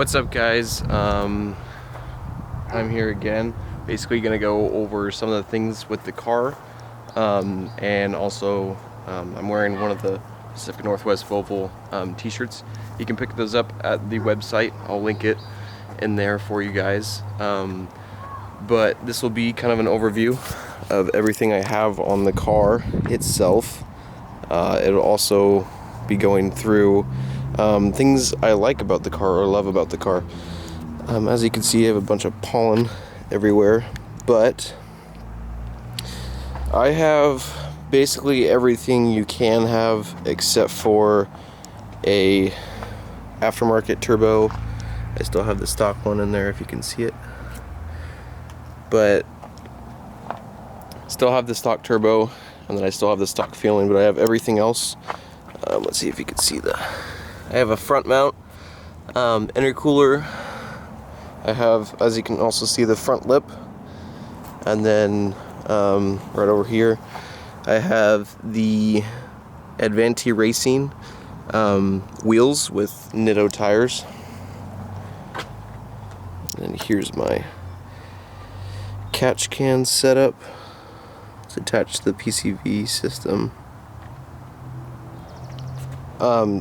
What's up, guys? I'm here again, basically gonna go over some of the things with the car, and also I'm wearing one of the Pacific Northwest Volvo t-shirts. You can pick those up at the website. I'll link it in there for you guys, but this will be kind of an overview of everything I have on the car itself. It'll also be going through things I like about the car or love about the car. As you can see, I have a bunch of pollen everywhere, but I have basically everything you can have except for a aftermarket turbo. I still have the stock one in there if you can see it, but still have the stock turbo, and then I still have the stock feeling, but I have everything else. Let's see if you can see that. I have a front mount intercooler. I have, as you can also see, the front lip, and then right over here I have the Advanti Racing wheels with Nitto tires, and here's my catch can setup. It's attached to the PCV system.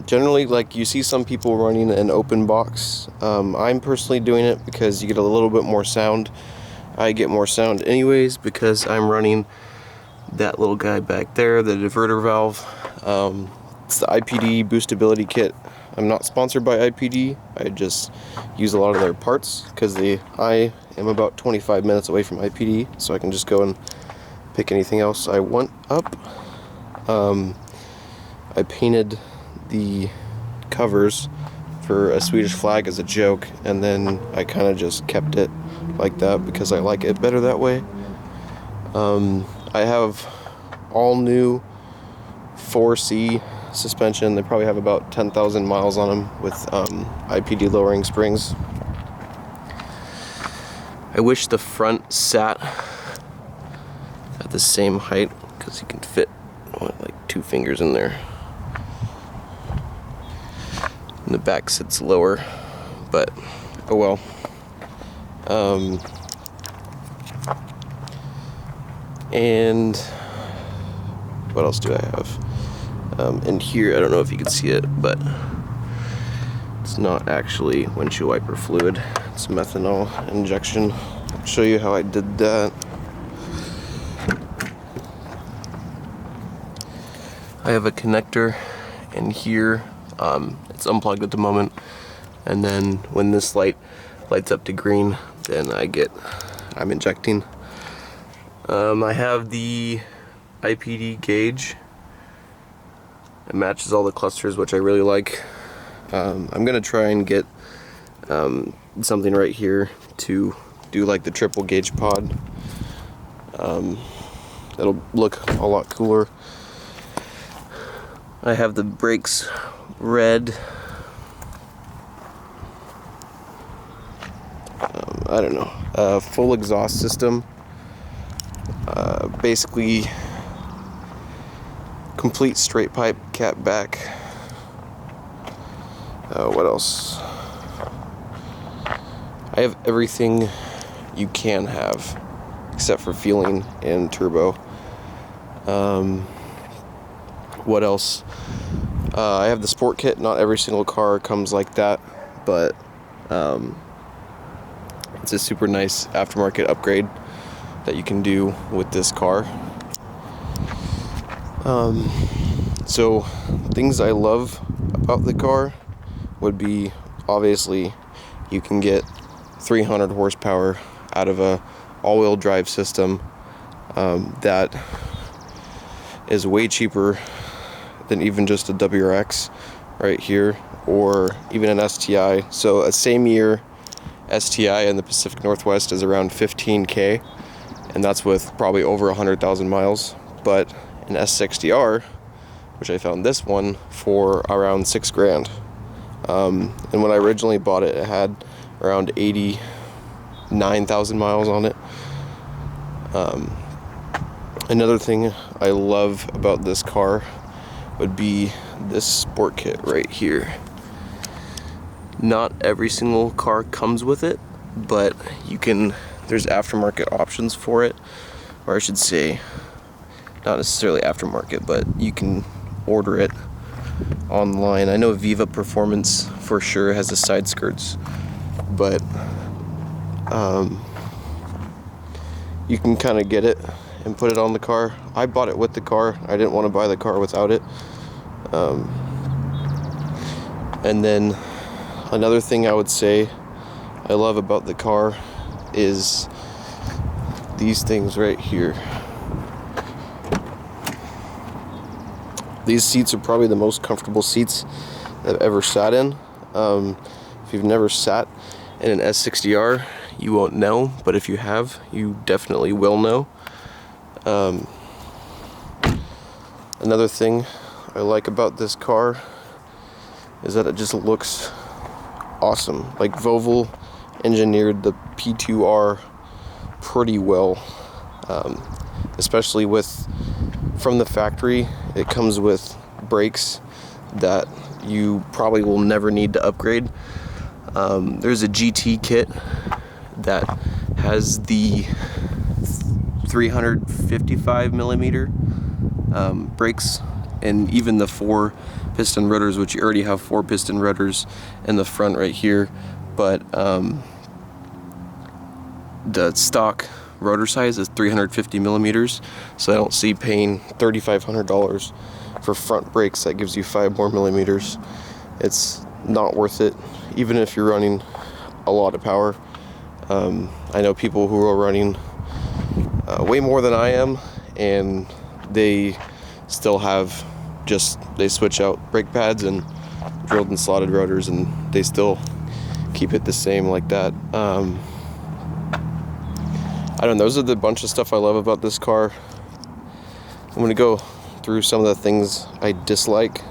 Generally, like, you see some people running an open box. I'm personally doing it because you get a little bit more sound. I get more sound anyways because I'm running that little guy back there, the diverter valve. It's the IPD boostability kit. I'm not sponsored by IPD. I just use a lot of their parts because I am about 25 minutes away from IPD, so I can just go and pick anything else I want up. I painted the covers for a Swedish flag as a joke, and then I kind of just kept it like that because I like it better that way. I have all new 4C suspension. They probably have about 10,000 miles on them with IPD lowering springs. I wish the front sat at the same height because you can fit like 2 fingers in there. And the back sits lower, but oh well. And what else do I have? In here, I don't know if you can see it, but it's not actually windshield wiper fluid. It's methanol injection. I'll show you how I did that. I have a connector in here. It's unplugged at the moment, and then when this light lights up to green, then I'm injecting. I have the IPD gauge. It matches all the clusters, which I really like. I'm gonna try and get something right here to do like the triple gauge pod. It'll look a lot cooler. I have the brakes red. I don't know. Full exhaust system. Basically, complete straight pipe, cat back. What else? I have everything you can have, except for feeling and turbo. What else? I have the sport kit. Not every single car comes like that, but it's a super nice aftermarket upgrade that you can do with this car. So things I love about the car would be, obviously, you can get 300 horsepower out of a all-wheel drive system that is way cheaper than even just a WRX right here, or even an STI. So a same year STI in the Pacific Northwest is around 15K, and that's with probably over 100,000 miles. But an S60R, which I found this one for around $6,000. And when I originally bought it, it had around 89,000 miles on it. Another thing I love about this car would be this sport kit right here. Not every single car comes with it, but there's aftermarket options for it, or I should say, not necessarily aftermarket, but you can order it online. I know Viva Performance for sure has the side skirts, but you can kind of get it and put it on the car. I bought it with the car. I didn't want to buy the car without it. And then another thing I would say I love about the car is these things right here. These seats are probably the most comfortable seats I've ever sat in. If you've never sat in an S60R, you won't know, but if you have, you definitely will know. Another thing I like about this car is that it just looks awesome. Like, Volvo engineered the P2R pretty well, especially from the factory. It comes with brakes that you probably will never need to upgrade. There's a GT kit that has the 355 millimeter brakes, and even the 4 piston rotors, which you already have 4 piston rotors in the front right here, but the stock rotor size is 350 millimeters, so I don't see paying $3,500 for front brakes that gives you 5 more millimeters. It's not worth it, even if you're running a lot of power. I know people who are running way more than I am, and they still have they switch out brake pads and drilled and slotted rotors, and they still keep it the same like that. I don't know, those are the bunch of stuff I love about this car. I'm going to go through some of the things I dislike.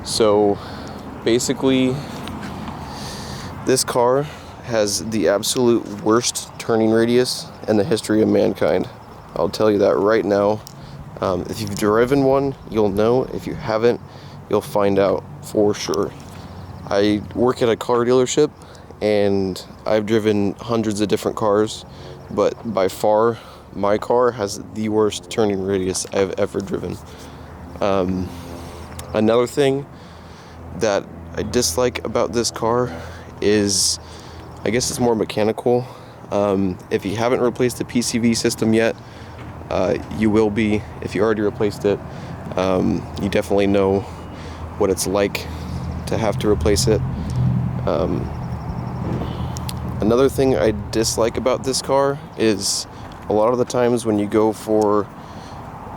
So basically, this car has the absolute worst turning radius in the history of mankind. I'll tell you that right now. If you've driven one, you'll know. If you haven't, you'll find out for sure. I work at a car dealership, and I've driven hundreds of different cars, but by far, my car has the worst turning radius I've ever driven. Another thing that I dislike about this car is, I guess it's more mechanical. If you haven't replaced the PCV system yet, you will be. If you already replaced it, you definitely know what it's like to have to replace it. Another thing I dislike about this car is a lot of the times when you go for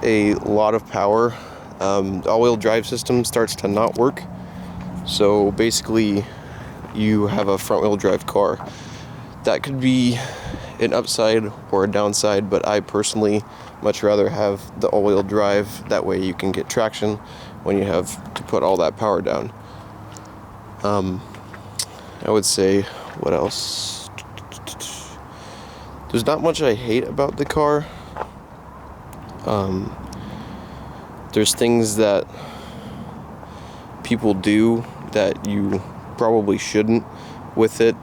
a lot of power, the all-wheel drive system starts to not work. So basically, you have a front-wheel drive car. That could be an upside or a downside, but I personally much rather have the all-wheel drive. That way you can get traction when you have to put all that power down. I would say, what else? There's not much I hate about the car. There's things that people do that you probably shouldn't with it.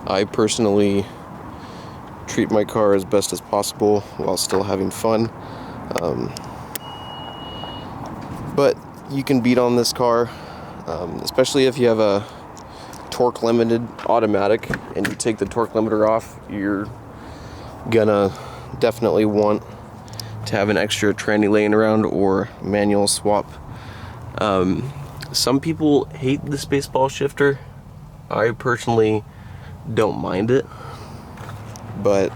I personally treat my car as best as possible while still having fun. But you can beat on this car, especially if you have a torque limited automatic and you take the torque limiter off. You're gonna definitely want to have an extra tranny laying around or manual swap. Some people hate the Spaceball shifter. I personally don't mind it, but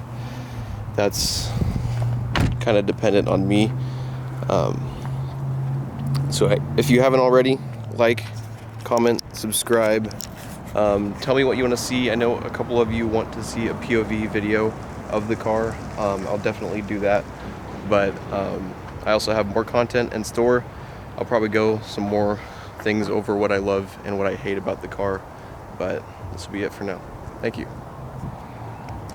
that's kind of dependent on me. So if you haven't already, like, comment, subscribe. Tell me what you want to see. I know a couple of you want to see a POV video of the car. I'll definitely do that, but I also have more content in store. I'll probably go some more things over what I love and what I hate about the car, but this will be it for now. Thank you.